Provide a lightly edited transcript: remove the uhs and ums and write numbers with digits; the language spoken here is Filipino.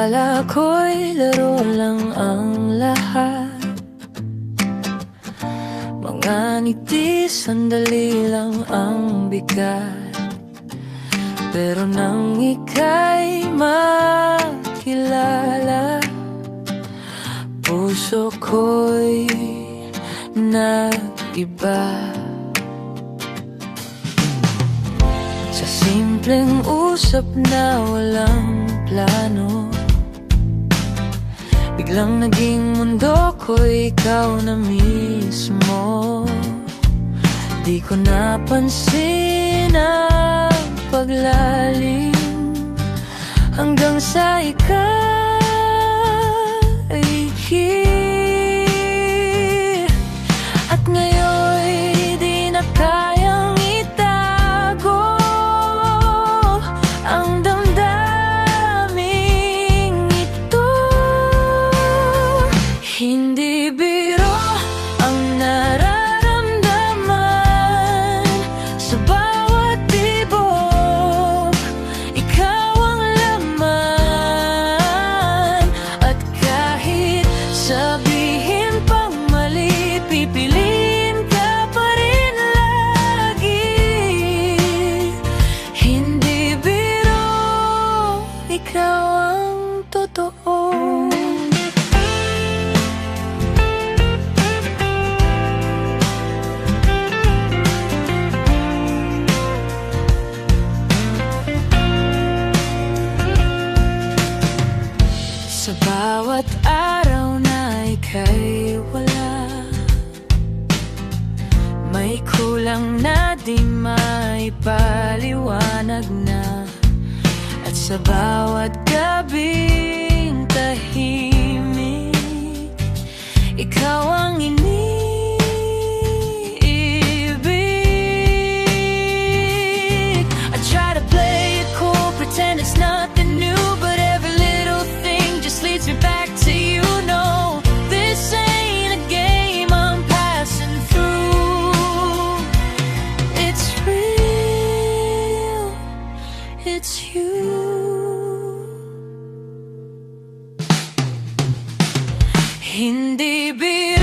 Akala ko'y laro lang ang lahat, mga ngiti sandali lang ang bigat. Pero nang ika'y makilala, puso ko'y nag-iba. Sa simpleng usap na walang plano, biglang naging mundo ko ikaw na mismo. Di ko napansin ang paglalim hanggang sa ika'y at ngayon'y di na kayang itago ang damdaming ito. Hindi biro ang nararamdaman sa bawat tibok, ikaw ang laman. At kahit sabihin pang mali, pipiliin ka pa rin lagi. Hindi biro, ikaw ang totoo. Sa bawat araw na ika'y wala, may kulang na di maipaliwanag na. At sa bawat gabing tahimik, ikaw ang iniibig. I try to play it cool, pretend it's nothing new, but every little thing just leads me back to you. No, this ain't a game I'm passing through. It's real, it's you. Hindi biro